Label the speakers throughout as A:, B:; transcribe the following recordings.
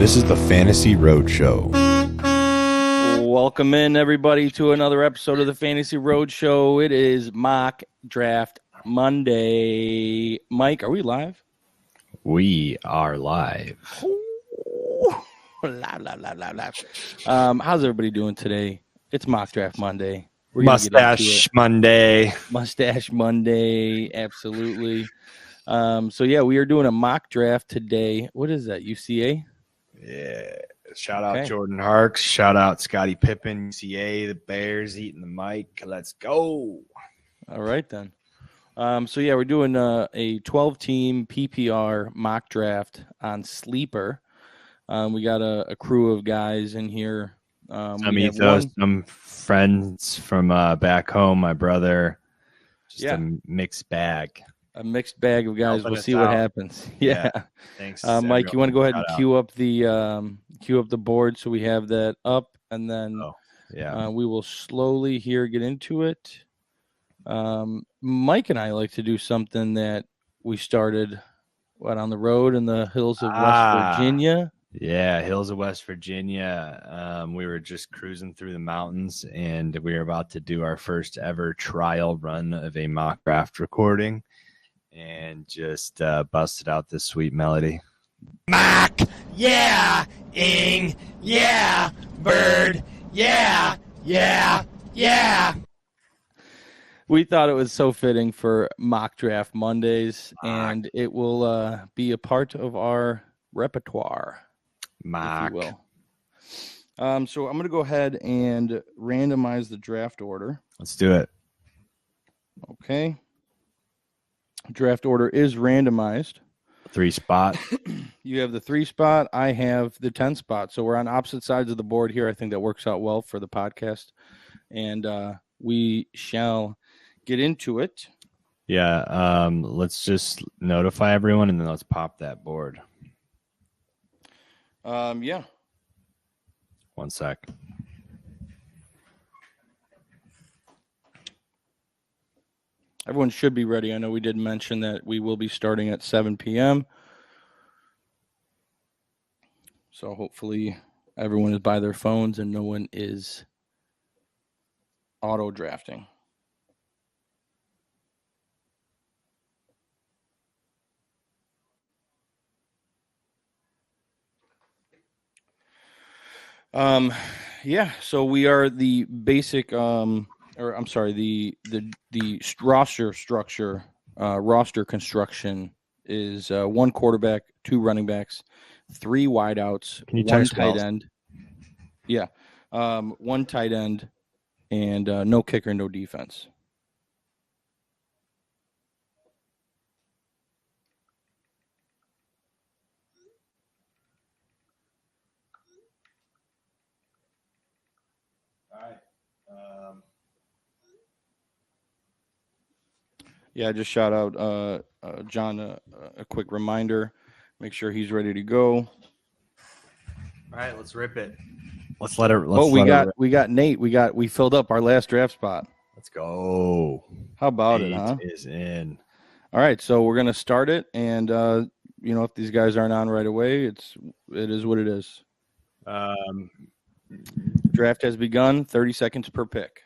A: This is the Fantasy Roadshow.
B: Welcome in, everybody, to another episode of the Fantasy Roadshow. It is Mock Draft Monday. Mike, are we live?
A: We are live.
B: Live. How's everybody doing today? It's Mock Draft Monday. We're
A: Mustache Monday.
B: Mustache Monday, absolutely. So, yeah, we are doing a mock draft today. What is that, UCA?
A: Yeah. Shout out Jordan Harks. Shout out Scottie Pippen, UCA, the Bears eating the mic. Let's go.
B: All right, then. So, yeah, we're doing a 12-team PPR mock draft on Sleeper. We got a crew of guys in here.
A: Some friends from back home, my brother. Just a mixed bag.
B: A mixed bag of guys. We'll see what happens. Yeah.
A: Thanks.
B: Mike, you want to go ahead and queue up the board so we have that up, and then we will slowly here get into it. Mike and I like to do something that we started on the road in the hills of West Virginia.
A: Yeah, hills of West Virginia. We were just cruising through the mountains, and we were about to do our first ever trial run of a mock draft recording, and just busted out this sweet melody.
C: Mock, yeah, ing, yeah, bird, yeah, yeah, yeah.
B: We thought it was so fitting for Mock Draft Mondays, and it will be a part of our repertoire.
A: Mock.
B: If you will. So I'm going to go ahead and randomize the draft order.
A: Let's do it.
B: Okay. Draft order is randomized.
A: 3 spot.
B: You have the 3 spot. I have the 10 spot. So we're on opposite sides of the board here. I think that works out well for the podcast. And we shall get into it.
A: Yeah. Let's just notify everyone, and then let's pop that board.
B: Yeah.
A: 1 sec.
B: Everyone should be ready. I know we did mention that we will be starting at 7 p.m. So hopefully everyone is by their phones and no one is auto drafting. So we are the basic the roster structure, roster construction is 1 quarterback, 2 running backs, 3 wideouts, 1 tight end. Yeah. 1 tight end, and no kicker, no defense. Yeah, just shout out John a quick reminder. Make sure he's ready to go.
A: All right, let's rip it. Let's let it.
B: We got Nate. We filled up our last draft spot.
A: Let's go.
B: How about
A: Nate
B: it, huh?
A: Is in.
B: All right, so we're gonna start it, and if these guys aren't on right away, it is what it is. Draft has begun. 30 seconds per pick.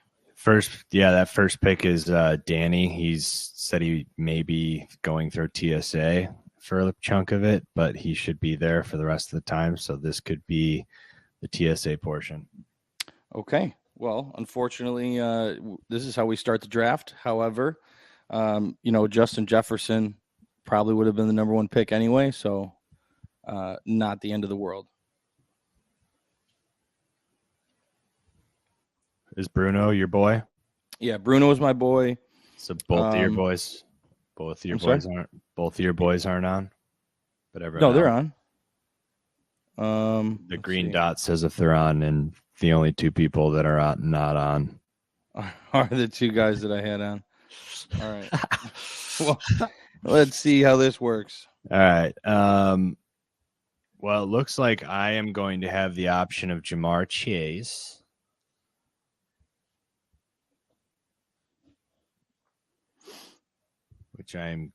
A: That first pick is Danny. He's said he may be going through TSA for a chunk of it, but he should be there for the rest of the time. So this could be the TSA portion.
B: Okay. Well, unfortunately, this is how we start the draft. However, Justin Jefferson probably would have been the number 1 pick anyway, so not the end of the world.
A: Is Bruno your boy?
B: Yeah, Bruno is my boy.
A: So both of your boys aren't on. But everyone
B: they're on.
A: The green dot says if they're on, and the only 2 people that are not on
B: are the 2 guys that I had on. All right. Well, let's see how this works.
A: All right. Well, it looks like I am going to have the option of Jamar Chase. Which I'm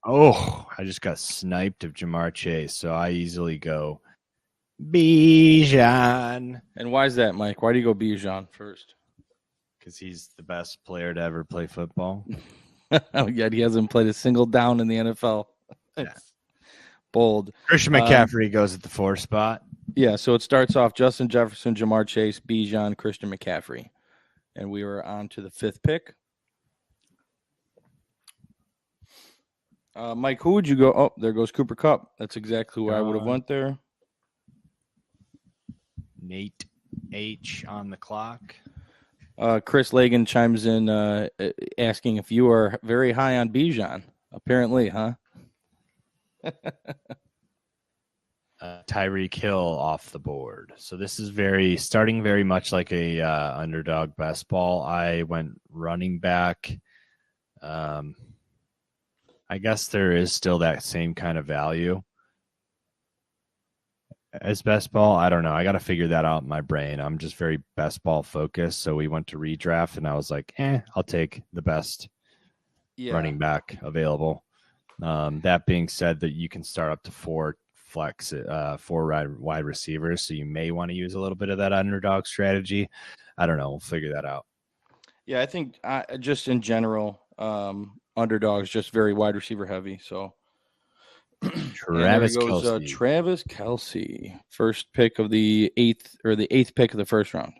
A: Oh, I just got sniped of Jamar Chase, so I easily go Bijan.
B: And why is that, Mike? Why do you go Bijan first?
A: Because he's the best player to ever play football.
B: Yet he hasn't played a single down in the NFL.
A: Yeah.
B: Bold.
A: Christian McCaffrey goes at the 4 spot.
B: Yeah, so it starts off Justin Jefferson, Jamar Chase, Bijan, Christian McCaffrey. And we were on to the 5th pick. Mike, who would you go? Oh, there goes Cooper Kupp. That's exactly who I would have went there.
A: Nate H on the clock.
B: Chris Lagan chimes in asking if you are very high on Bijan. Apparently, huh?
A: Tyreek Hill off the board. So this is starting very much like a underdog best ball. I went running back. I guess there is still that same kind of value as best ball. I don't know. I got to figure that out in my brain. I'm just very best ball focused. So we went to redraft and I was like, I'll take the best running back available. That being said, that you can start up to 4 wide receivers. So you may want to use a little bit of that underdog strategy. I don't know. We'll figure that out.
B: Yeah, I think just in general, underdogs just very wide receiver heavy. So
A: Travis Kelce.
B: Travis Kelce, first pick of the 8th pick of the first round.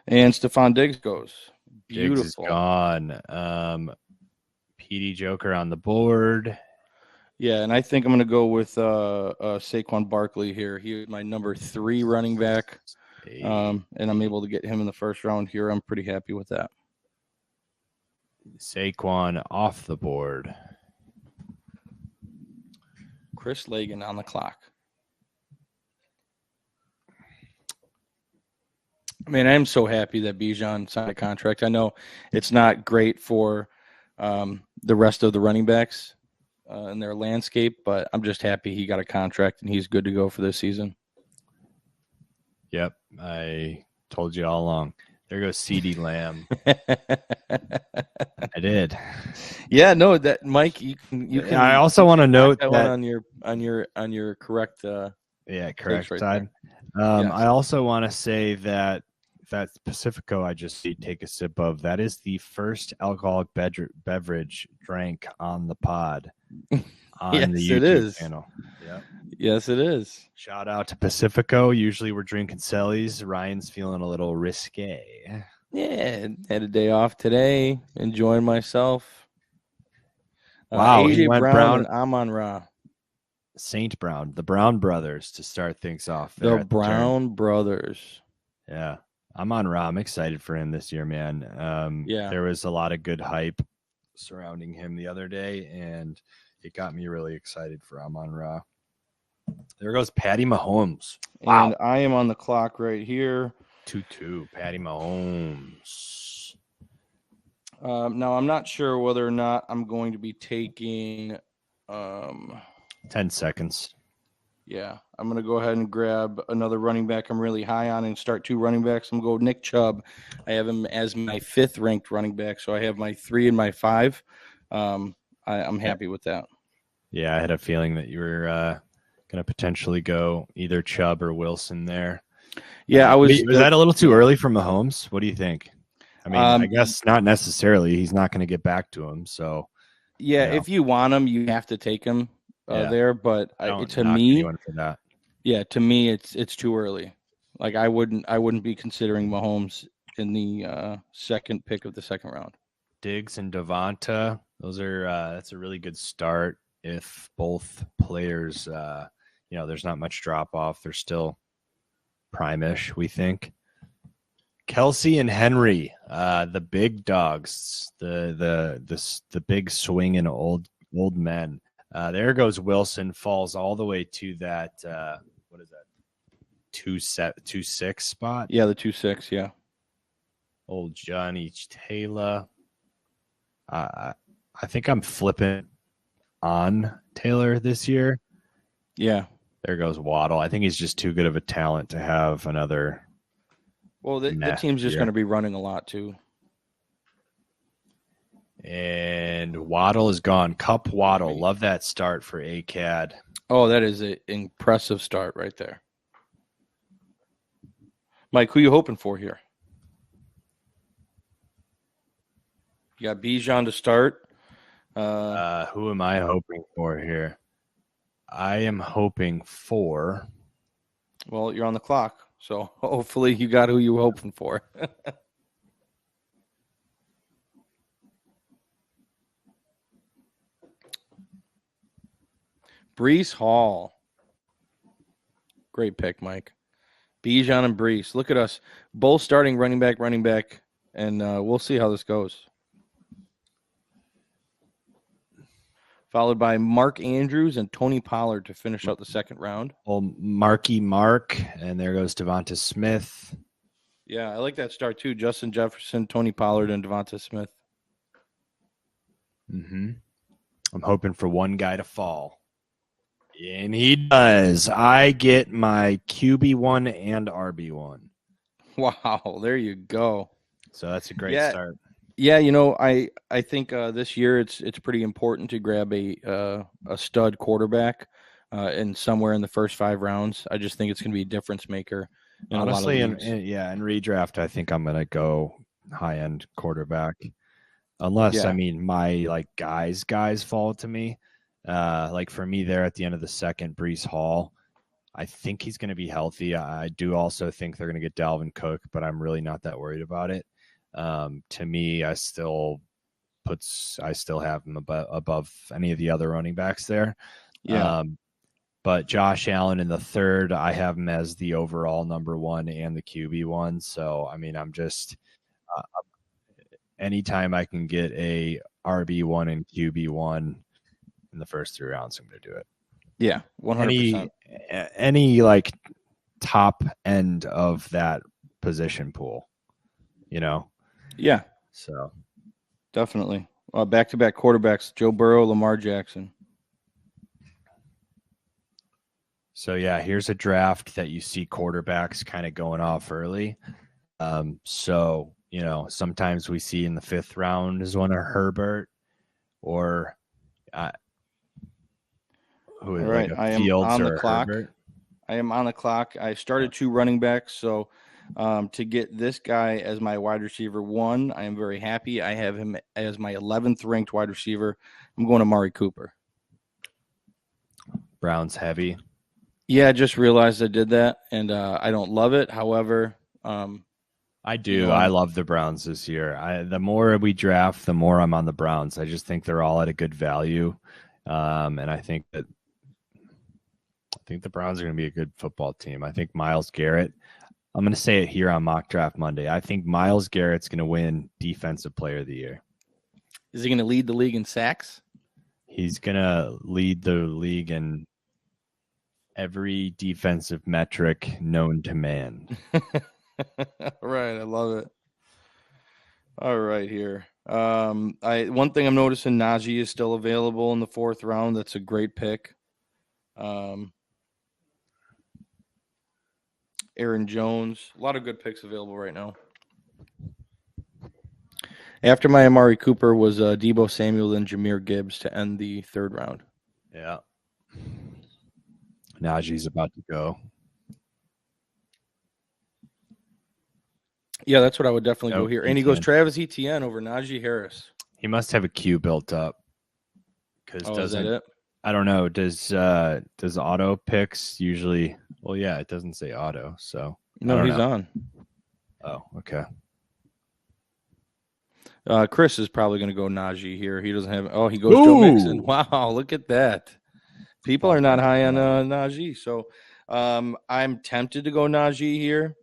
B: And Stephon Diggs goes. Beautiful.
A: Diggs is gone. PD Joker on the board.
B: Yeah, and I think I'm going to go with Saquon Barkley here. He was my number 3 running back, and I'm able to get him in the first round here. I'm pretty happy with that.
A: Saquon off the board.
B: Chris Lagan on the clock. Man, I'm so happy that Bijan signed a contract. I know it's not great for the rest of the running backs in their landscape, but I'm just happy he got a contract and he's good to go for this season.
A: Yep, I told you all along. There goes CeeDee Lamb. I did.
B: Yeah, no, that Mike, you can.
A: I also want to note that
B: on your correct.
A: Correct side.
B: Yes.
A: I also want to say that Pacifico I just take a sip of, that is the first alcoholic beverage drank on the pod on the YouTube channel. Yep.
B: Yes, it is.
A: Shout out to Pacifico. Usually we're drinking Cellies. Ryan's feeling a little risque.
B: Yeah, had a day off today. Enjoying myself.
A: Wow,
B: AJ
A: he went
B: Brown and Amon Ra.
A: St. Brown, the Brown brothers to start things off.
B: The Brown brothers.
A: Yeah. Amon Ra, I'm excited for him this year, man. There was a lot of good hype surrounding him the other day, and it got me really excited for Amon Ra. There goes Patty Mahomes. Wow.
B: And I am on the clock right here.
A: 2-2, Patty Mahomes.
B: Now, I'm not sure whether or not I'm going to be taking
A: 10 seconds.
B: Yeah, I'm going to go ahead and grab another running back I'm really high on and start 2 running backs. I'm going to go Nick Chubb. I have him as my 5th ranked running back, so I have my 3 and my 5. I'm happy with that.
A: Yeah, I had a feeling that you were going to potentially go either Chubb or Wilson there.
B: Yeah,
A: was that a little too early for Mahomes? What do you think? I mean, I guess not necessarily. He's not going to get back to him. So,
B: yeah, if you want him, you have to take him there. But to me, it's too early. Like I wouldn't be considering Mahomes in the 2nd pick of the 2nd round.
A: Diggs and Devonta, those are that's a really good start. If both players, there's not much drop off. They're still prime-ish, we think. Kelce and Henry, the big dogs, the big swinging old men. There goes Wilson, falls all the way to that. What is that? 2-6 spot.
B: Yeah, the 2-6. Yeah.
A: Old Johnny Taylor. I think I'm flipping on Taylor this year.
B: Yeah.
A: There goes Waddle. I think he's just too good of a talent to have another.
B: Well, the team's just going to be running a lot too.
A: And Waddle is gone. Cup Waddle. Love that start for ACAD.
B: Oh, that is an impressive start right there. Mike, who you hoping for here? You got Bijan to start.
A: Who am I hoping for here? I am hoping for.
B: Well, you're on the clock, so hopefully you got who you were hoping for. Breece Hall. Great pick, Mike. Bijan and Breece. Look at us. Both starting running back, and we'll see how this goes. Followed by Mark Andrews and Tony Pollard to finish out the second round.
A: Well, Marky Mark, and there goes Devonta Smith.
B: Yeah, I like that start too. Justin Jefferson, Tony Pollard, and Devonta Smith.
A: Mm-hmm. I'm hoping for one guy to fall. And he does. I get my QB1 and RB1.
B: Wow, there you go.
A: So that's a great start.
B: Yeah, you know, I think this year it's pretty important to grab a stud quarterback in somewhere in the first 5 rounds. I just think it's going to be a difference maker.
A: Honestly, in redraft, I think I'm going to go high-end quarterback. Unless, I mean, my guys fall to me. Like for me there at the end of the second, Breece Hall, I think he's going to be healthy. I do also think they're going to get Dalvin Cook, but I'm really not that worried about it. To me, I still have him above any of the other running backs there.
B: Yeah.
A: But Josh Allen in the third, I have him as the overall number 1 and the QB1. So, I mean, I'm just anytime I can get a RB1 and QB1 in the first 3 rounds, I'm going to do it.
B: Yeah, 100%.
A: Any like top end of that position pool, you know?
B: Yeah.
A: So
B: definitely. Back-to-back quarterbacks, Joe Burrow, Lamar Jackson.
A: So, yeah, here's a draft that you see quarterbacks kind of going off early. So, you know, sometimes we see in the 5th round is one of Herbert or who is
B: right,
A: like a Fields or Herbert.
B: I am on the clock. I started 2 running backs, so to get this guy as my wide receiver 1, I am very happy. I have him as my 11th ranked wide receiver. I'm going to Amari Cooper.
A: Browns heavy.
B: Yeah, I just realized I did that, and I don't love it. However,
A: I do. You know, I love the Browns this year. The more we draft, the more I'm on the Browns. I just think they're all at a good value, and I think the Browns are going to be a good football team. I think Myles Garrett. I'm going to say it here on Mock Draft Monday. I think Myles Garrett's going to win Defensive Player of the Year.
B: Is he going to lead the league in sacks?
A: He's going to lead the league in every defensive metric known to man.
B: Right, I love it. All right, here. One thing I'm noticing, Najee is still available in the 4th round. That's a great pick. Aaron Jones, a lot of good picks available right now. After my Amari Cooper was Deebo Samuel and Jahmyr Gibbs to end the 3rd round.
A: Yeah. Najee's about to go.
B: Yeah, that's what I would definitely go here. And he goes Travis Etienne over Najee Harris.
A: He must have a queue built up.
B: Is that it?
A: I don't know. Does auto picks usually? Well, yeah, it doesn't say auto, so
B: no, he's on.
A: Oh, okay.
B: Chris is probably going to go Najee here. He doesn't have. Oh, he goes Joe Mixon. Wow, look at that. People are not high on Najee, so I'm tempted to go Najee here.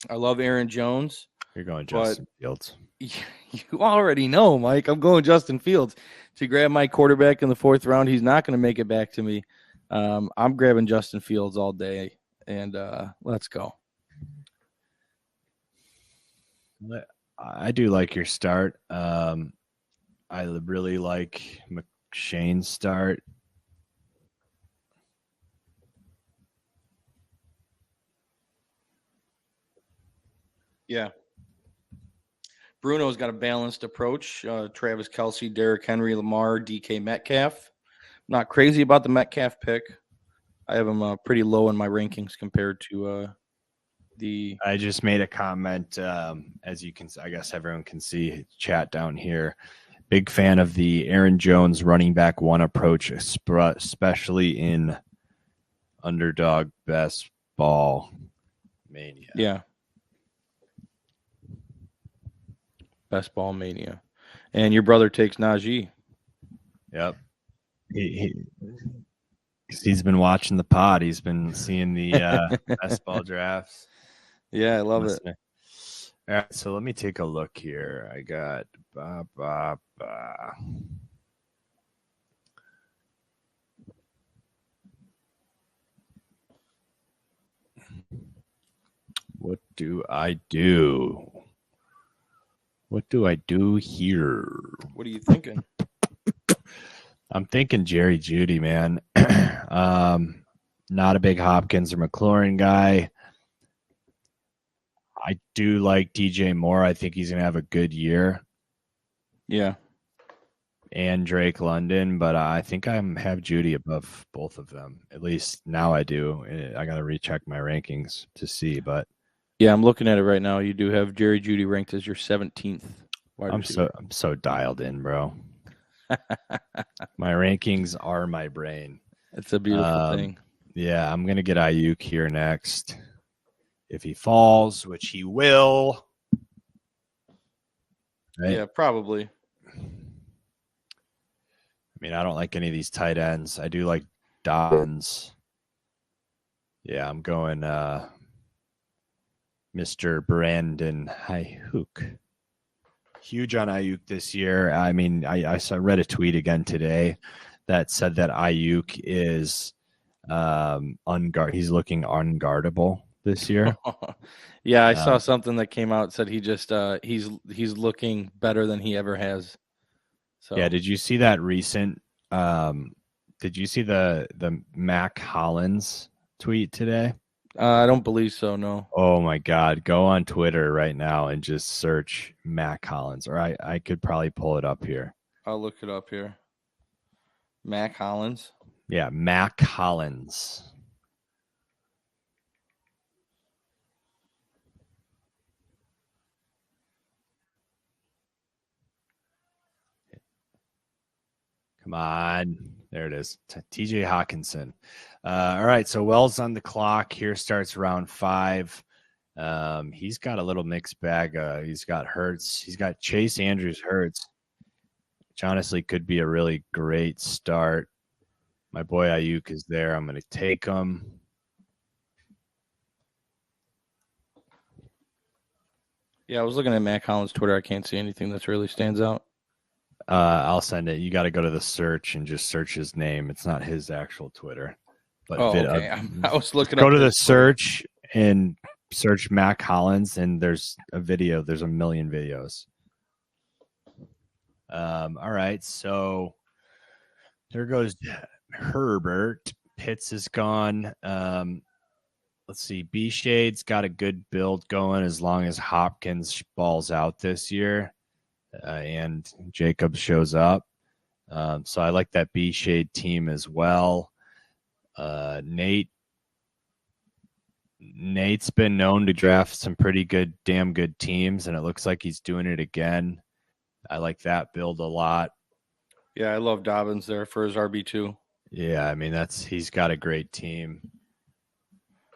B: I love Aaron Jones.
A: You're going Justin Fields.
B: You already know, Mike. I'm going Justin Fields to grab my quarterback in the 4th round. He's not going to make it back to me. I'm grabbing Justin Fields all day, and let's go.
A: I do like your start. I really like McShane's start.
B: Yeah. Bruno's got a balanced approach. Travis Kelce, Derrick Henry, Lamar, DK Metcalf. Not crazy about the Metcalf pick. I have him pretty low in my rankings compared to the.
A: I just made a comment, as you can, I guess everyone can see chat down here. Big fan of the Aaron Jones running back one approach, especially in underdog best ball mania.
B: Yeah. Best ball mania. And your brother takes Najee.
A: Yep. He's been watching the pod. He's been seeing the best ball drafts.
B: Yeah, I love it.
A: All right, so let me take a look here. I got What do I do? What do I do here?
B: What are you thinking?
A: I'm thinking Jerry Jeudy, man. Not a big Hopkins or McLaurin guy. I do like DJ Moore. I think he's going to have a good year.
B: Yeah.
A: And Drake London, but I think I have Jeudy above both of them. At least now I do. I got to recheck my rankings to see, but
B: yeah, I'm looking at it right now. You do have Jerry Jeudy ranked as your 17th wide receiver.
A: I'm so dialed in, bro. My rankings are my brain.
B: It's a beautiful thing.
A: Yeah, I'm gonna get Ayuk here next. If he falls, which he will. Right?
B: Yeah, probably.
A: I mean, I don't like any of these tight ends. I do like Dobbins. Yeah, I'm going Mr. Brandon Ayuk. Huge on Ayuk this year. I mean, I read a tweet again today that said that Ayuk is he's looking unguardable this year.
B: Yeah, I saw something that came out said he just he's looking better than he ever has. So
A: yeah, did you see that recent did you see the Mac Hollins tweet today?
B: I don't believe so, no.
A: Oh my God. Go on Twitter right now and just search Mac Hollins, or I could probably pull it up here.
B: I'll look it up here. Mac Hollins.
A: Yeah, Mac Hollins. Come on. There it is. TJ Hawkinson. All right. So Wells on the clock. Here starts round 5. He's got a little mixed bag. He's got Hurts. He's got Chase Andrews Hurts, which honestly could be a really great start. My boy Ayuk is there. I'm going to take him.
B: Yeah, I was looking at Mac Hollins' Twitter. I can't see anything that really stands out.
A: I'll send it. You got to go to the search and just search his name. It's not his actual Twitter. But
B: okay. I was looking
A: go
B: up
A: to the search and search Mac Hollins, and there's a video. There's a million videos. All right. So there goes Herbert. Pitts is gone. Let's see. B-Shade's got a good build going as long as Hopkins balls out this year. And Jacobs shows up. So I like that B-Shade team as well. Nate's been known to draft some pretty damn good teams, and it looks like he's doing it again. I like that build a lot.
B: Yeah, I love Dobbins there for his RB2.
A: Yeah, I mean, he's got a great team.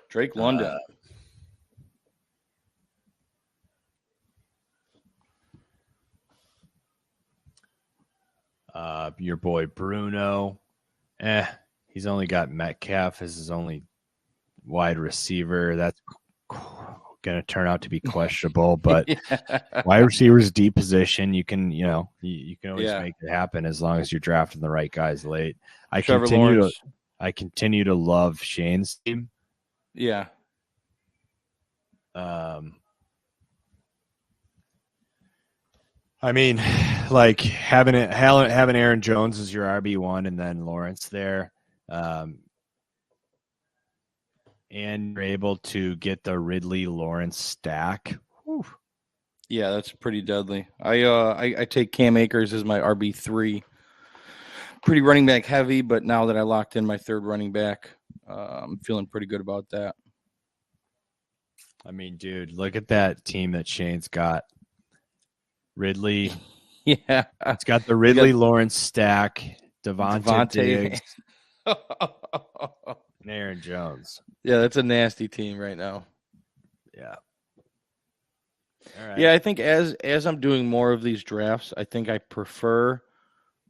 B: Drake London.
A: Your boy Bruno, he's only got Metcalf as his only wide receiver. That's going to turn out to be questionable, but wide receivers deep position. You can, you can always make it happen as long as you're drafting the right guys late. I continue to love Shane's team.
B: Yeah.
A: I mean, like having Aaron Jones as your RB1 and then Lawrence there, and you're able to get the Ridley Lawrence stack. Whew.
B: Yeah, that's pretty deadly. I take Cam Akers as my RB3. Pretty running back heavy, but now that I locked in my third running back, I'm feeling pretty good about that.
A: I mean, dude, look at that team that Shane's got. Ridley.
B: Yeah.
A: It's got the Ridley Lawrence stack, Devontae Diggs, and Aaron Jones.
B: Yeah, that's a nasty team right now.
A: Yeah. All right.
B: Yeah, I think as I'm doing more of these drafts, I think I prefer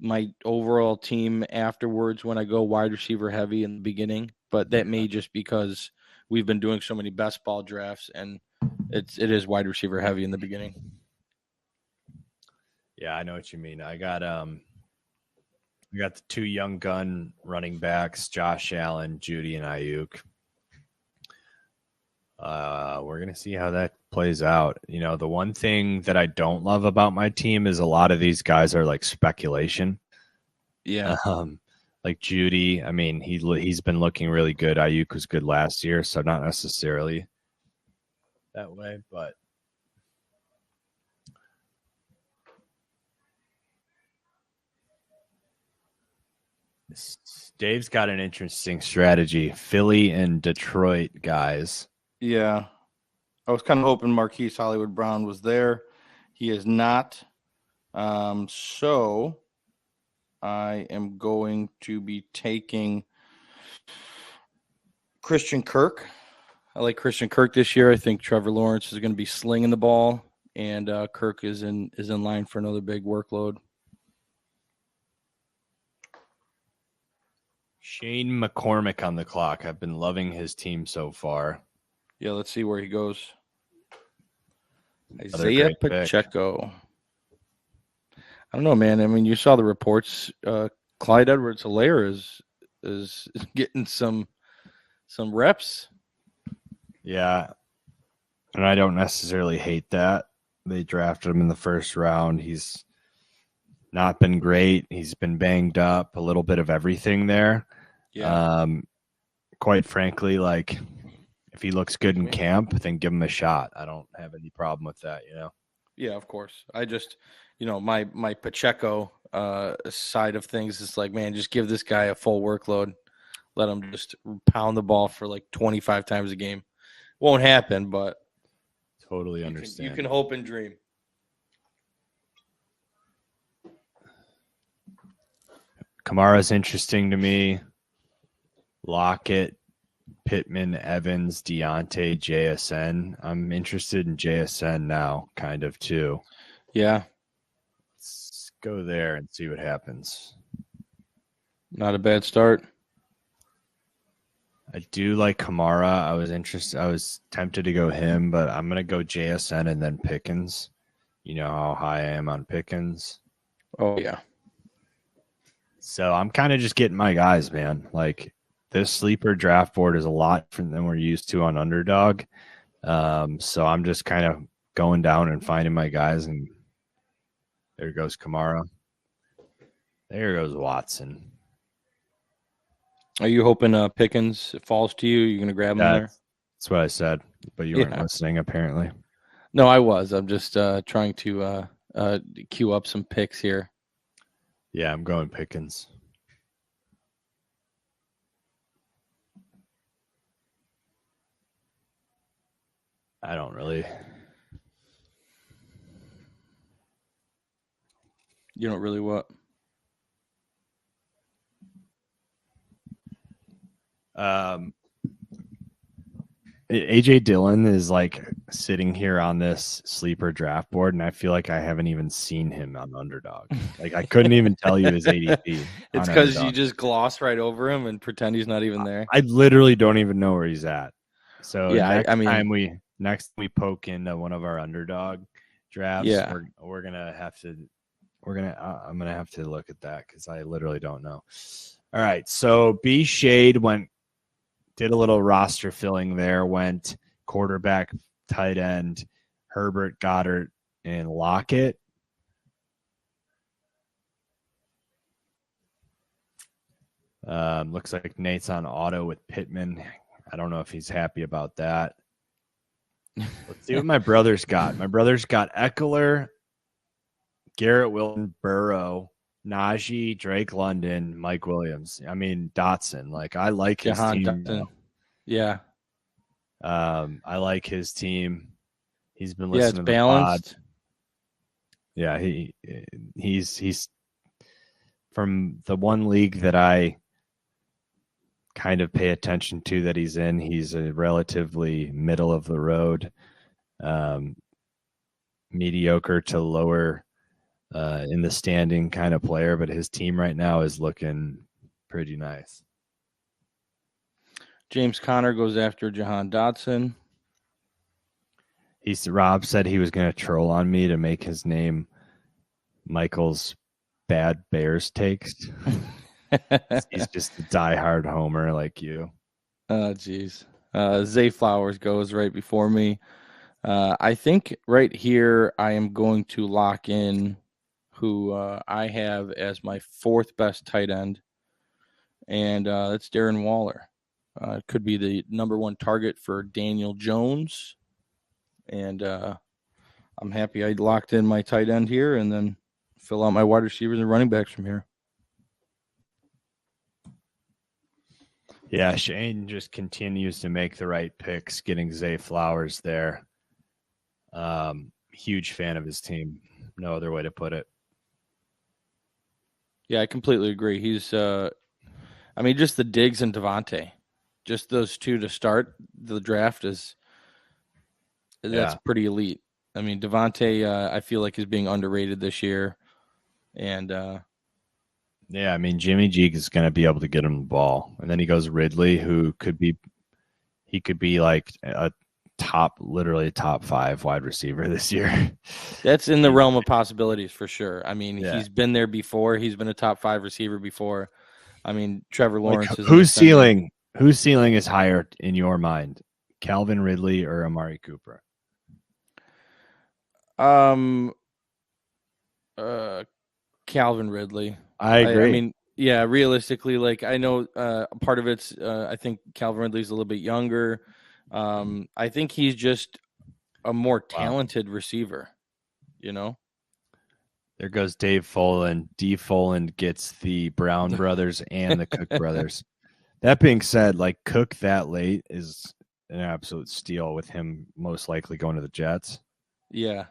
B: my overall team afterwards when I go wide receiver heavy in the beginning. But that may just because we've been doing so many best ball drafts and it is wide receiver heavy in the beginning.
A: Yeah, I know what you mean. I got the two young gun running backs, Josh Allen, Judy, and Ayuk. We're gonna see how that plays out. You know, the one thing that I don't love about my team is a lot of these guys are like speculation.
B: Yeah.
A: Like Judy, I mean, he's been looking really good. Ayuk was good last year, so not necessarily that way, but Dave's got an interesting strategy. Philly and Detroit guys.
B: Yeah. I was kind of hoping Marquise Hollywood Brown was there. He is not. So I am going to be taking Christian Kirk. I like Christian Kirk this year. I think Trevor Lawrence is going to be slinging the ball, and Kirk is in line for another big workload.
A: Shane McCormick on the clock. I've been loving his team so far.
B: Yeah, let's see where he goes. Isaiah Pacheco. I don't know, man. I mean, you saw the reports. Clyde Edwards-Helaire is getting some reps.
A: Yeah, and I don't necessarily hate that. They drafted him in the first round. He's not been great. He's been banged up, a little bit of everything there.
B: Yeah.
A: Quite frankly, like if he looks good in camp, then give him a shot. I don't have any problem with that, you know.
B: Yeah, of course. I just, my Pacheco side of things is like, man, just give this guy a full workload. Let him just pound the ball for like 25 times a game. Won't happen, but
A: totally understand.
B: You can hope and dream.
A: Kamara's interesting to me. Lockett, Pittman, Evans, Deontay, JSN. I'm interested in JSN now, kind of too.
B: Yeah.
A: Let's go there and see what happens.
B: Not a bad start.
A: I do like Kamara. I was tempted to go him, but I'm gonna go JSN and then Pickens. You know how high I am on Pickens.
B: Oh yeah.
A: So I'm kind of just getting my guys, man. Like this sleeper draft board is a lot different than we're used to on Underdog. So I'm just kind of going down and finding my guys, and there goes Kamara. There goes Watson.
B: Are you hoping Pickens falls to you? You're going to grab him there?
A: That's what I said, but you weren't listening apparently.
B: No, I was. I'm just trying to queue up some picks here.
A: Yeah, I'm going Pickens. I don't really.
B: You don't really what?
A: AJ Dillon is like sitting here on this sleeper draft board, and I feel like I haven't even seen him on Underdog. Like I couldn't even tell you his ADP.
B: It's because you just gloss right over him and pretend he's not even there.
A: I literally don't even know where he's at. So
B: yeah,
A: next time we poke into one of our Underdog drafts, we're gonna have to. I'm gonna have to look at that because I literally don't know. All right, so B Shade did a little roster filling there. Went quarterback, tight end, Herbert, Goddard, and Lockett. Looks like Nate's on auto with Pittman. I don't know if he's happy about that. Let's see what my brother's got. My brother's got Eckler, Garrett Wilson, Burrow, Najee, Drake London, Mike Williams. I mean, Dotson. Like, I like his team.
B: Yeah.
A: I like his team. He's been
B: Yeah, it's
A: listening to the
B: balanced.
A: pod. Yeah, he's from the one league that I kind of pay attention to that he's in. He's a relatively middle of the road, mediocre to lower in the standing kind of player, but his team right now is looking pretty nice.
B: James Conner goes after Jahan Dotson.
A: Rob said he was going to troll on me to make his name Michael's Bad Bears Takes. He's just a diehard homer like you.
B: Oh, geez. Zay Flowers goes right before me. I think right here I am going to lock in who I have as my fourth best tight end, and that's Darren Waller. It could be the number one target for Daniel Jones, and I'm happy I locked in my tight end here and then fill out my wide receivers and running backs from here.
A: Yeah, Shane just continues to make the right picks, getting Zay Flowers there. Huge fan of his team. No other way to put it.
B: Yeah, I completely agree. He's, just the Diggs and Devontae, just those two to start the draft that's pretty elite. I mean, Devontae, I feel like is being underrated this year, and
A: yeah, I mean, Jimmy G is going to be able to get him the ball, and then he goes Ridley, who could be like a literally top 5 wide receiver this year.
B: That's in the realm of possibilities for sure. I mean, He's been there before. He's been a top 5 receiver before. I mean, Trevor Lawrence is
A: whose ceiling is higher in your mind, Calvin Ridley or Amari Cooper?
B: Calvin Ridley.
A: I agree.
B: I mean, yeah, realistically, like I know part of it's I think Calvin Ridley's a little bit younger. I think he's just a more talented receiver, you know?
A: There goes Dave Foland. D. Foland gets the Brown brothers and the Cook brothers. That being said, like Cook that late is an absolute steal with him most likely going to the Jets.
B: Yeah.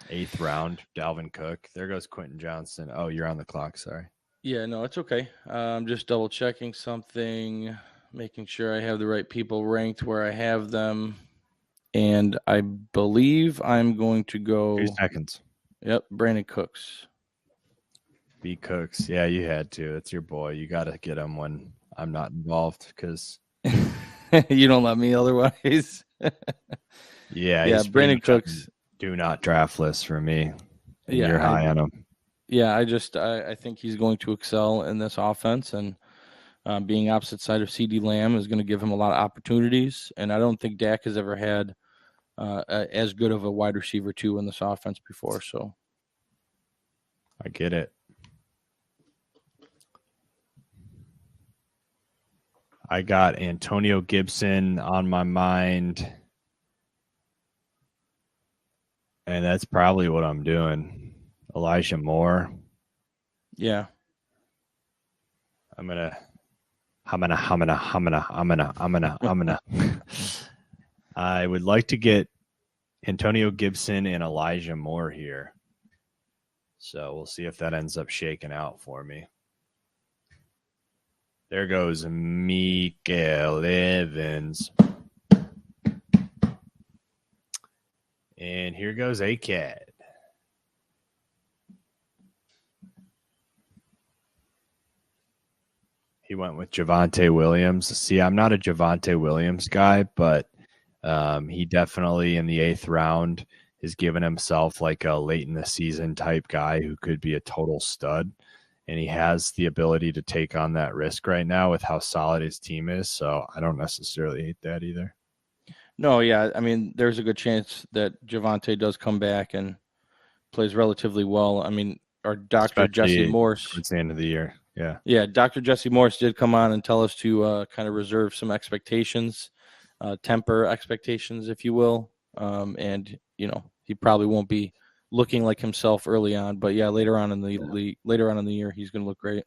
A: 8th round, Dalvin Cook. There goes Quentin Johnson. Oh, you're on the clock. Sorry.
B: Yeah, no, it's okay. I'm just double checking something, making sure I have the right people ranked where I have them. And I believe I'm going to go
A: 2 seconds.
B: Yep, Brandon Cooks.
A: B. Cooks. Yeah, you had to. It's your boy. You got to get him when I'm not involved because
B: you don't let me otherwise.
A: yeah,
B: Brandon Cooks.
A: Do not draft list for me.
B: Yeah,
A: you're high on him.
B: Yeah, I think he's going to excel in this offense, and being opposite side of CD Lamb is going to give him a lot of opportunities. And I don't think Dak has ever had as good of a wide receiver too in this offense before. So
A: I get it. I got Antonio Gibson on my mind. And that's probably what I'm doing. Elijah Moore.
B: Yeah.
A: I'm gonna. I would like to get Antonio Gibson and Elijah Moore here. So we'll see if that ends up shaking out for me. There goes Mikael Evans. And here goes ACAD. He went with Javonte Williams. See, I'm not a Javonte Williams guy, but he definitely in the 8th round has given himself like a late in the season type guy who could be a total stud. And he has the ability to take on that risk right now with how solid his team is. So I don't necessarily hate that either.
B: No, yeah. I mean, there's a good chance that Javonte does come back and plays relatively well. I mean, our doctor, Jesse Morse.
A: Towards the end of the year.
B: Yeah. Dr. Jesse Morse did come on and tell us to kind of reserve some expectations, temper expectations, if you will. And he probably won't be looking like himself early on, but yeah, later on in the year, he's going to look great.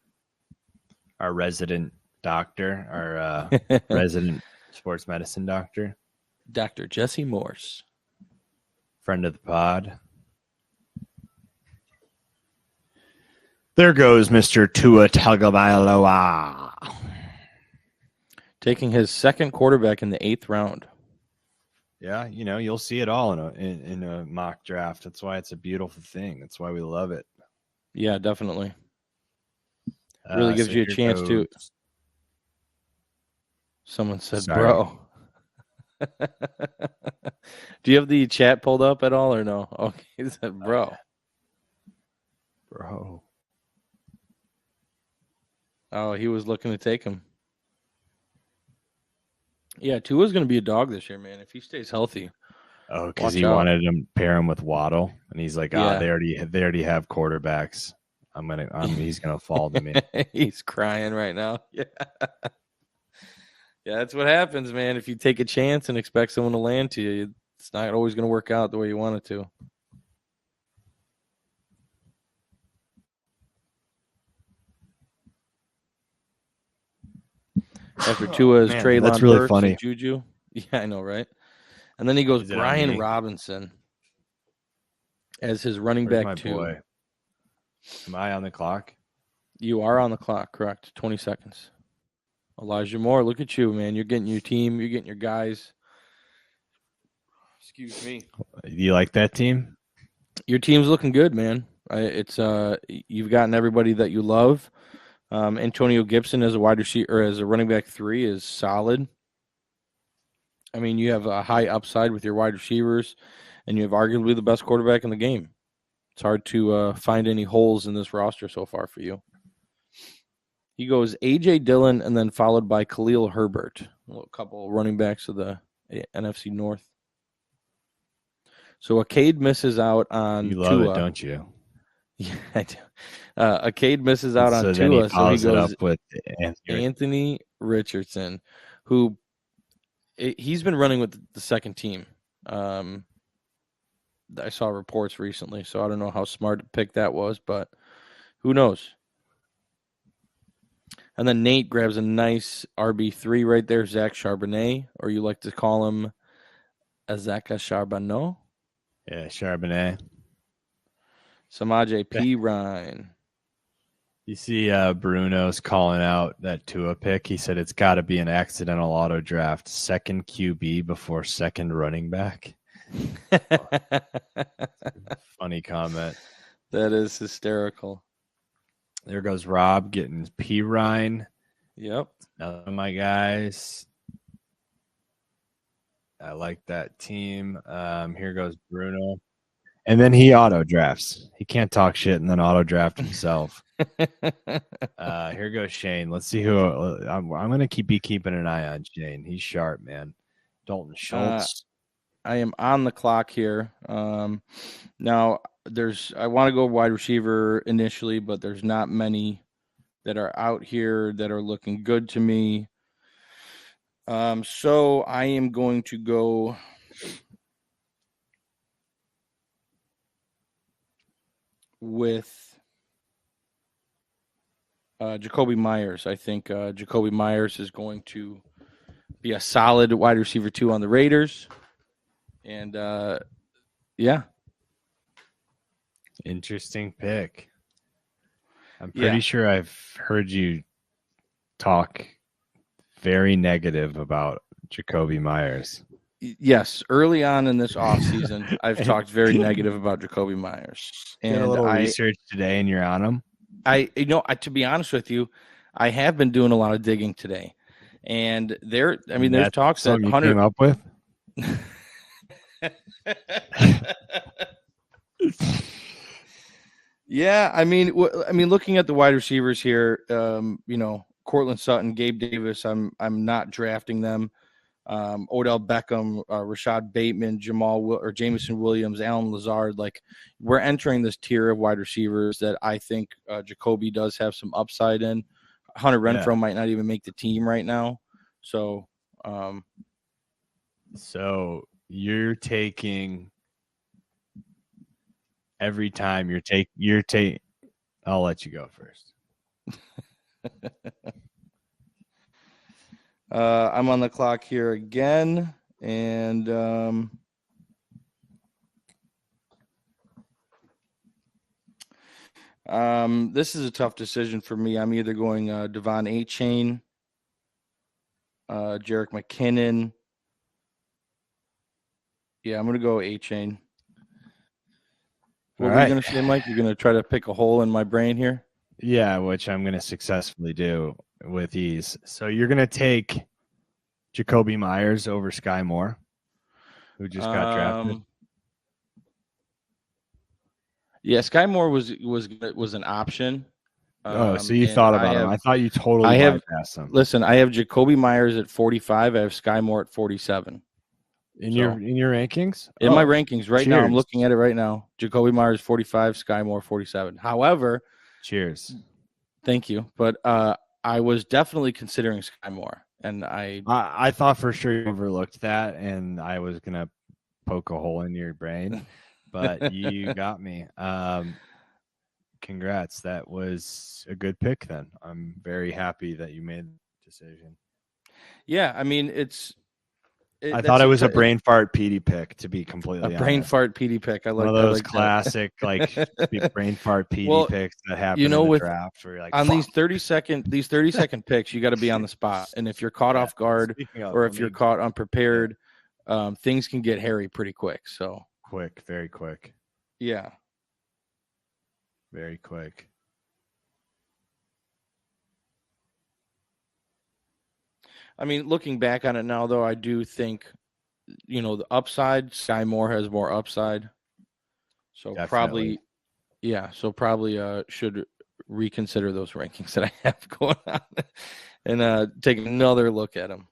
A: Our resident doctor, our resident sports medicine doctor,
B: Dr. Jesse Morse,
A: friend of the pod. There goes Mr. Tua Tagovailoa,
B: taking his second quarterback in the 8th round.
A: Yeah, you'll see it all in a mock draft. That's why it's a beautiful thing. That's why we love it.
B: Yeah, definitely. Really gives you a chance to. Someone said,
A: Sorry.
B: "Bro." Do you have the chat pulled up at all or no? Okay, he said, "Bro."
A: Bro.
B: Oh, he was looking to take him. Yeah, Tua's going to be a dog this year, man. If he stays healthy.
A: Oh, because he wanted him to pair him with Waddle, and he's like, they already have quarterbacks. He's gonna fall to me.
B: He's crying right now. Yeah, yeah, that's what happens, man. If you take a chance and expect someone to land to you, it's not always going to work out the way you want it to. After Tua is Treylon
A: that's really
B: Burks
A: funny.
B: and Juju. Yeah, I know, right? And then he goes Brian Robinson as his running back 2.
A: Boy? Am I on the clock?
B: You are on the clock, correct? 20 seconds. Elijah Moore, look at you, man. You're getting your team. You're getting your guys. Excuse me.
A: You like that team?
B: Your team's looking good, man. You've gotten everybody that you love. Antonio Gibson as a wide receiver or as a running back 3 is solid. I mean, you have a high upside with your wide receivers, and you have arguably the best quarterback in the game. It's hard to find any holes in this roster so far for you. He goes A.J. Dillon and then followed by Khalil Herbert, a couple running backs of the NFC North. So Acade misses out on
A: You love
B: Tua.
A: it, don't you?
B: Yeah, I do. Acade misses out on Tua,
A: then he
B: so he
A: follows it
B: goes
A: up with
B: Anthony Richardson, who he's been running with the second team. I saw reports recently, so I don't know how smart a pick that was, but who knows? And then Nate grabs a nice RB3 right there, Zach Charbonnet, or you like to call him Azaka Charbonneau.
A: Yeah, Charbonnet.
B: Samaje P. Ryan.
A: You see Bruno's calling out that Tua pick. He said it's got to be an accidental auto draft. Second QB before second running back. Funny comment.
B: That is hysterical.
A: There goes Rob getting P. Ryan.
B: Yep.
A: None of my guys. I like that team. Here goes Bruno. And then he auto drafts. He can't talk shit and then auto draft himself. Here goes Shane. Let's see who I'm going to be keeping an eye on Shane. He's sharp, man. Dalton Schultz.
B: I am on the clock here. Now I want to go wide receiver initially, but there's not many that are out here that are looking good to me. So I am going to go with Jacoby Myers. I think Jacoby Myers is going to be a solid wide receiver 2 on the Raiders. And, yeah.
A: Interesting pick. I'm pretty sure I've heard you talk very negative about Jacoby Myers.
B: Yes, early on in this offseason, I've talked very negative about Jacoby Myers.
A: And a little research today, and you're on him.
B: To be honest with you, I have been doing a lot of digging today, and there's talks that
A: you came up with.
B: Yeah, I mean, looking at the wide receivers here, Cortland Sutton, Gabe Davis, I'm not drafting them. Odell Beckham, Rashad Bateman, Jameson Williams, Alan Lazard. Like, we're entering this tier of wide receivers that I think Jacoby does have some upside in. Hunter Renfrow might not even make the team right now. So,
A: so you're taking every time you're taking. I'll let you go first.
B: I'm on the clock here again, and this is a tough decision for me. I'm either going Devon Achane, Jerick McKinnon. Yeah, I'm going to go Achane. What were you going to say, Mike? You're going to try to pick a hole in my brain here?
A: Yeah, which I'm going to successfully do with ease. So you're going to take Jacoby Myers over Sky Moore, who just got drafted.
B: Yeah, Sky Moore was an option.
A: So you thought about him. I thought you totally bypassed him.
B: Listen, I have Jacoby Myers at 45. I have Sky Moore at 47.
A: In your rankings?
B: In my rankings right now. I'm looking at it right now. Jacoby Myers 45, Sky Moore 47. However,
A: cheers.
B: Thank you. But I was definitely considering Sky Moore, and
A: I thought for sure you overlooked that, and I was gonna poke a hole in your brain, but you got me. Congrats. That was a good pick then. I'm very happy that you made the decision.
B: Yeah, I mean
A: I thought it was a brain fart PD pick, to be completely honest.
B: Brain fart PD pick. I like
A: one of those classic like brain fart PD picks that happen in the draft. Where you're like,
B: on these 30-second picks, you got to be on the spot. And if you're caught off guard or if you're caught unprepared, things can get hairy pretty quick. So
A: very quick.
B: Yeah,
A: very quick.
B: I mean, looking back on it now, though, I do think, the upside, Sky Moore has more upside. So
A: definitely.
B: probably should reconsider those rankings that I have going on and take another look at them.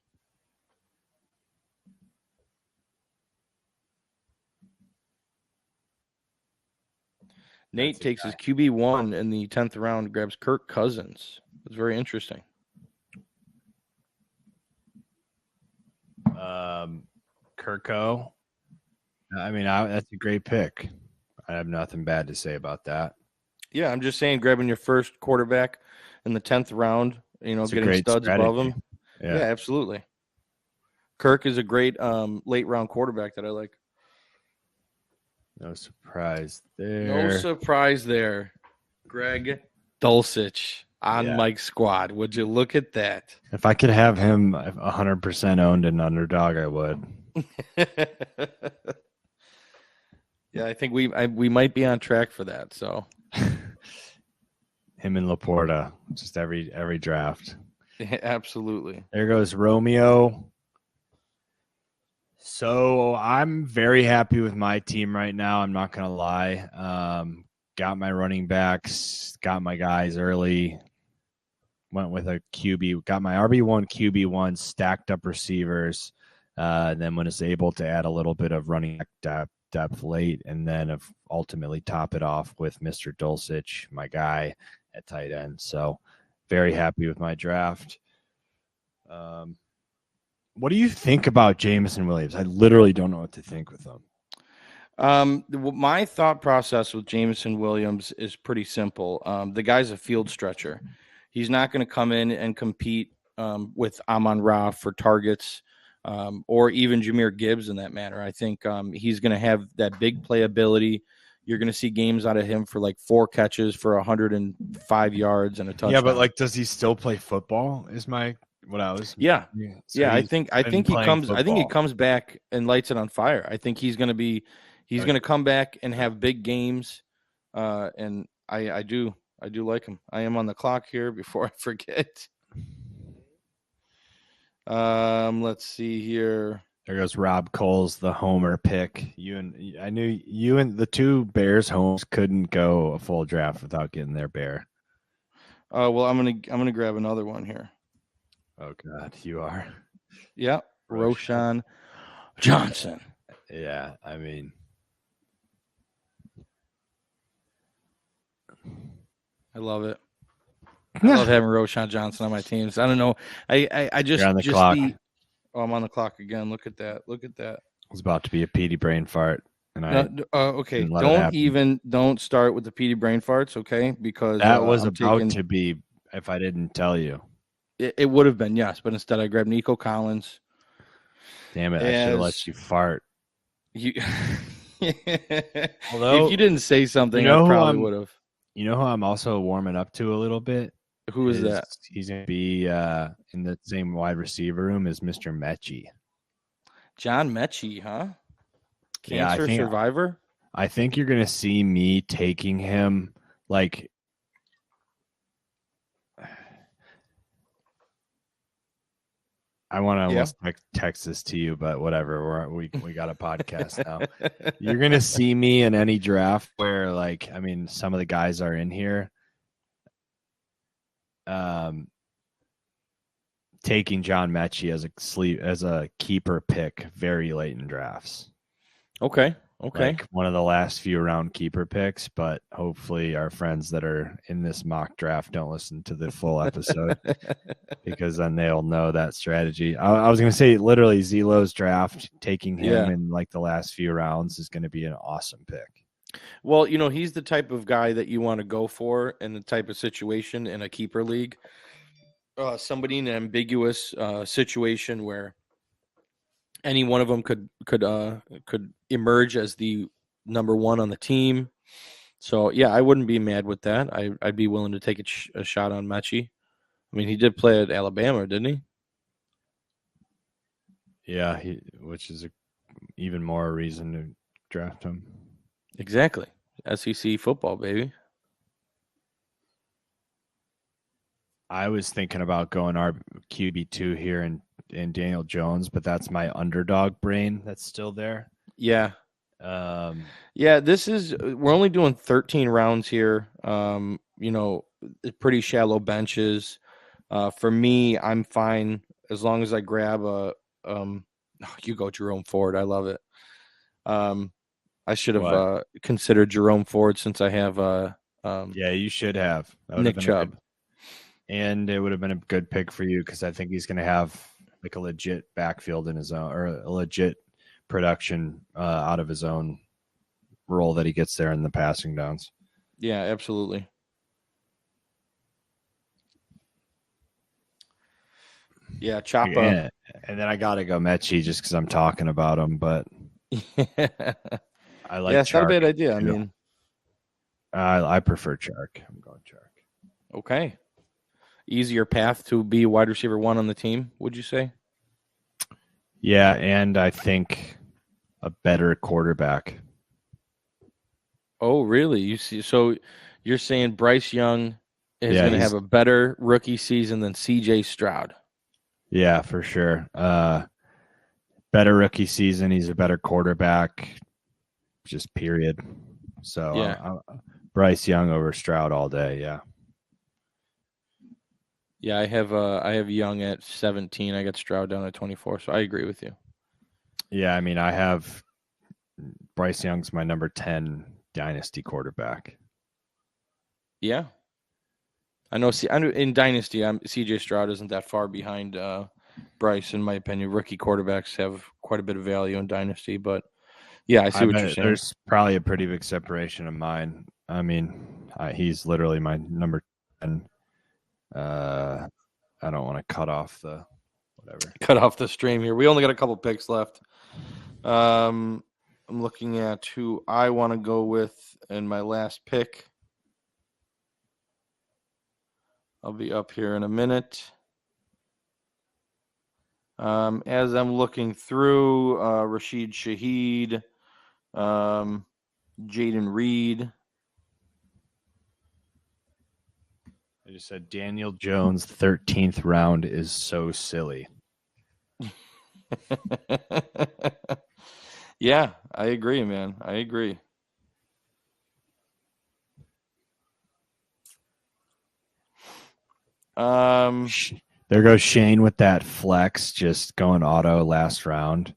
B: Nate takes his QB1 in the 10th round, grabs Kirk Cousins. It's very interesting.
A: Kirko. I mean, that's a great pick. I have nothing bad to say about that.
B: Yeah, I'm just saying, grabbing your first quarterback in the 10th round, getting studs above him. Yeah, absolutely. Kirk is a great late round quarterback that I like.
A: No surprise there.
B: Greg Dulcich on Mike's squad. Would you look at that?
A: If I could have him 100% owned in underdog, I would.
B: Yeah, I think we might be on track for that. So
A: him and Laporta, just every draft.
B: Absolutely.
A: There goes Romeo. So I'm very happy with my team right now. I'm not going to lie. Got my running backs, got my guys early. Went with a QB, got my RB1, QB1, stacked up receivers. Then when it's able to add a little bit of running depth late, and then ultimately top it off with Mr. Dulcich, my guy at tight end. So very happy with my draft. What do you think about Jameson Williams? I literally don't know what to think with him.
B: My thought process with Jameson Williams is pretty simple. The guy's a field stretcher. He's not going to come in and compete with Amon-Ra for targets or even Jahmyr Gibbs in that manner. I think he's going to have that big playability. You're going to see games out of him for like 4 catches for 105 yards and a touchdown.
A: Yeah, but does he still play football? Is my what I was.
B: Yeah. So I think he comes. Football. I think he comes back and lights it on fire. I think he's going to come back and have big games. And I do like him. I am on the clock here before I forget. Let's see here.
A: There goes Rob Coles, the homer pick. I knew you and the two Bears homes couldn't go a full draft without getting their bear.
B: Well, I'm gonna grab another one here.
A: Oh God, you are.
B: Yeah. Roschon Johnson.
A: Yeah, I mean,
B: I love it. I love having Roschon Johnson on my teams. I don't know. I just
A: you're on the
B: just
A: clock.
B: Oh, I'm on the clock again. Look at that.
A: It's about to be a PD brain fart, and
B: okay.
A: Don't
B: start with the PD brain farts, okay? Because
A: that was to be if I didn't tell you.
B: It would have been, yes, but instead I grabbed Nico Collins.
A: Damn it! I should have let you fart.
B: Although, if you didn't say something, I probably would have.
A: You know who I'm also warming up to a little bit?
B: Who is that?
A: He's going to be in the same wide receiver room as Mr. Mechie.
B: John Mechie, huh? Cancer survivor?
A: I think you're going to see me taking him like I want to almost text this to you, but whatever. We got a podcast now. You're going to see me in any draft where, like, I mean, some of the guys are in here. Taking John Mechie as a keeper pick very late in drafts.
B: Okay.
A: Like one of the last few round keeper picks, but hopefully our friends that are in this mock draft don't listen to the full episode because then they'll know that strategy. I was going to say literally Zelo's draft, taking him in like the last few rounds is going to be an awesome pick.
B: Well, he's the type of guy that you want to go for in the type of situation in a keeper league. Somebody in an ambiguous situation where any one of them could emerge as the number one on the team. So, yeah, I wouldn't be mad with that. I'd be willing to take a shot on Mechie. I mean, he did play at Alabama, didn't he?
A: Yeah, which is even more reason to draft him.
B: Exactly. SEC football, baby.
A: I was thinking about going our QB2 here and Daniel Jones, but that's my underdog brain that's still there.
B: Yeah. We're only doing 13 rounds here. Pretty shallow benches. For me, I'm fine as long as I grab you go Jerome Ford. I love it. I should have considered Jerome Ford since I have
A: you should have
B: Nick Chubb.
A: And it would have been a good pick for you because I think he's going to have like a legit backfield in his own, or a legit production out of his own role that he gets there in the passing downs.
B: Yeah, absolutely. Yeah, chop up.
A: And then I got to go Mechie just because I'm talking about him, but I like.
B: Yeah, it's not a bad idea.
A: Too.
B: I mean,
A: I prefer Chark. I'm going Chark.
B: Okay. Easier path to be wide receiver one on the team, would you say?
A: Yeah, and I think a better quarterback.
B: Oh, really? You see? So you're saying Bryce Young is going to have a better rookie season than C.J. Stroud?
A: Yeah, for sure. Better rookie season. He's a better quarterback. Just period. So Bryce Young over Stroud all day. Yeah.
B: Yeah, I have Young at 17. I got Stroud down at 24, so I agree with you.
A: Yeah, I mean, I have Bryce Young's my number 10 dynasty quarterback.
B: Yeah. I know in dynasty, CJ Stroud isn't that far behind Bryce, in my opinion. Rookie quarterbacks have quite a bit of value in dynasty, but yeah, I see what you're saying.
A: There's probably a pretty big separation of mine. I mean, he's literally my number 10. I don't want to cut off the
B: stream here. We only got a couple picks left. I'm looking at who I want to go with in my last pick. I'll be up here in a minute. As I'm looking through, Rashid Shaheed, Jaden Reed.
A: I just said Daniel Jones, 13th round is so silly.
B: Yeah, I agree, man. I agree.
A: The There goes Shane with that flex, just going auto last round.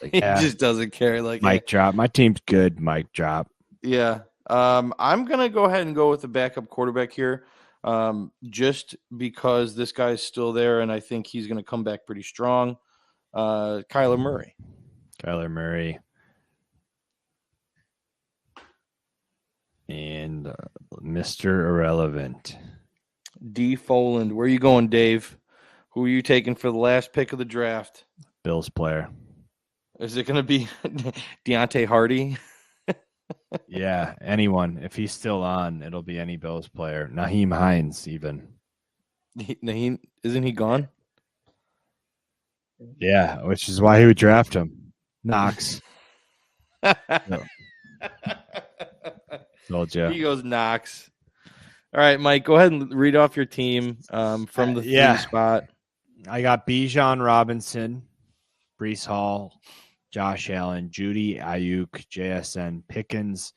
B: Like, he just doesn't care. Like,
A: mic drop. My team's good. Mic drop.
B: Yeah. I'm gonna go ahead and go with the backup quarterback here, just because this guy's still there, and I think he's gonna come back pretty strong. Kyler Murray.
A: Kyler Murray. And Mr. Irrelevant.
B: D. Foland. Where are you going, Dave? Who are you taking for the last pick of the draft?
A: Bills player.
B: Is it going to be Deontay Hardy?
A: Yeah, anyone. If he's still on, it'll be any Bills player. Naheem Hines, even.
B: Naheem, isn't he gone?
A: Yeah, which is why he would draft him. Knox. Told you.
B: He goes Knox. All right, Mike, go ahead and read off your team from the 3 spot.
A: I got Bijan Robinson, Breece Hall, Josh Allen, Judy, Ayuk, JSN, Pickens,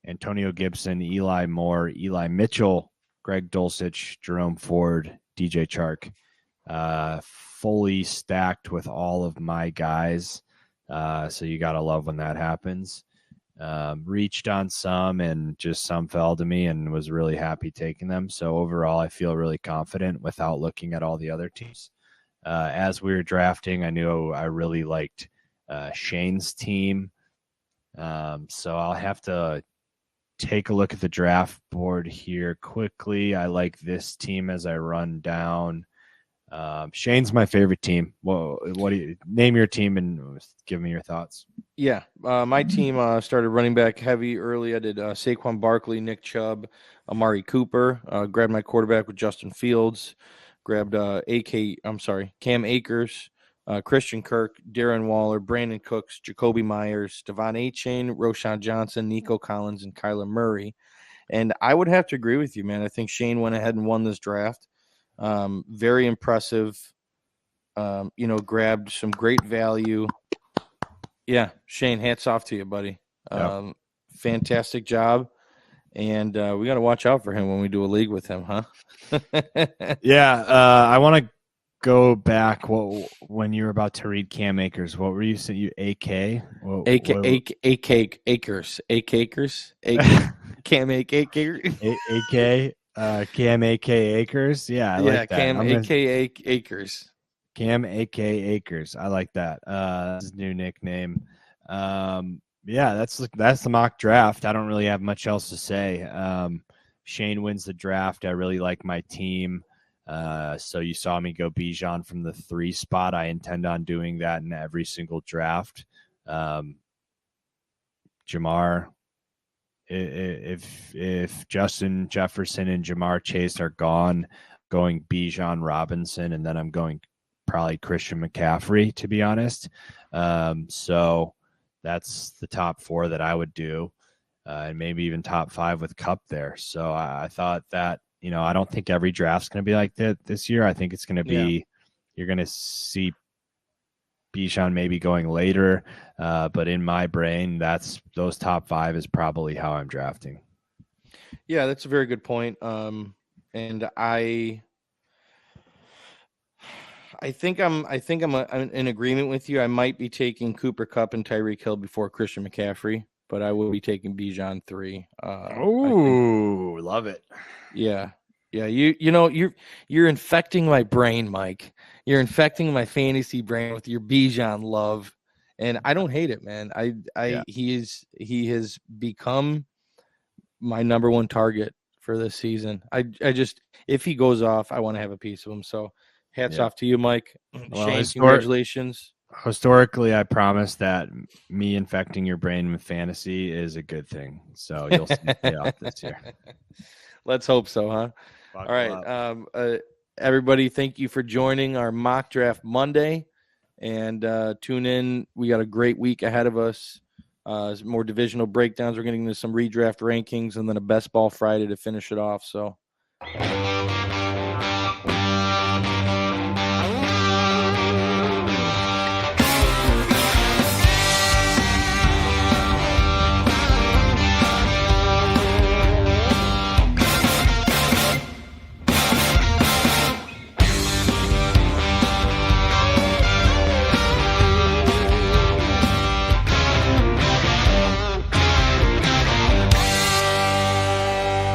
A: Antonio Gibson, Eli Moore, Eli Mitchell, Greg Dulcich, Jerome Ford, DJ Chark. Fully stacked with all of my guys. So you got to love when that happens. Reached on some and just some fell to me and was really happy taking them. So overall, I feel really confident without looking at all the other teams. As we were drafting, I knew I really liked Shane's team. So I'll have to take a look at the draft board here quickly. I like this team as I run down. Shane's my favorite team. Well, what do you name your team and give me your thoughts?
B: Yeah, my team started running back heavy early. I did Saquon Barkley, Nick Chubb, Amari Cooper. Grabbed my quarterback with Justin Fields. Grabbed Cam Akers, Christian Kirk, Darren Waller, Brandon Cooks, Jacoby Myers, Devon Achane, Roshan Johnson, Nico Collins, and Kyler Murray. And I would have to agree with you, man. I think Shane went ahead and won this draft. Very impressive. Grabbed some great value. Yeah, Shane, hats off to you, buddy.
A: Yep.
B: Fantastic job. And we got to watch out for him when we do a league with him, huh?
A: Yeah, I want to go back. When you were about to read Cam Akers, what were you saying? You AK?
B: Akers. Cam Akers.
A: Cam AK Akers. Yeah, I like that.
B: Cam AKA Akers.
A: Cam AK Akers. I like that. That's his new nickname. Yeah, that's the mock draft. I don't really have much else to say. Shane wins the draft. I really like my team. So you saw me go Bijan from the 3 spot. I intend on doing that in every single draft. Jamar, if Justin Jefferson and Jamar Chase are gone, going Bijan Robinson, and then I'm going probably Christian McCaffrey, to be honest. So that's the top 4 that I would do, and maybe even top 5 with Cup there. So I thought that, I don't think every draft's going to be like that this year. I think it's going to be, you're going to see Bijan maybe going later, but in my brain, those top 5 is probably how I'm drafting.
B: Yeah, that's a very good point. And I think I'm in agreement with you. I might be taking Cooper Kupp and Tyreek Hill before Christian McCaffrey, but I will be taking Bijan 3.
A: Love it.
B: Yeah. You're infecting my brain, Mike. You're infecting my fantasy brain with your Bijan love, and I don't hate it, man. He has become my number 1 target for this season. I just, if he goes off, I want to have a piece of him. So hats off to you, Mike.
A: Well,
B: Shane, congratulations.
A: Historically, I promise that me infecting your brain with fantasy is a good thing. So you'll see me pay off this year.
B: Let's hope so, huh? All right. Everybody, thank you for joining our mock draft Monday. And tune in. We got a great week ahead of us. More divisional breakdowns. We're getting into some redraft rankings and then a best ball Friday to finish it off. So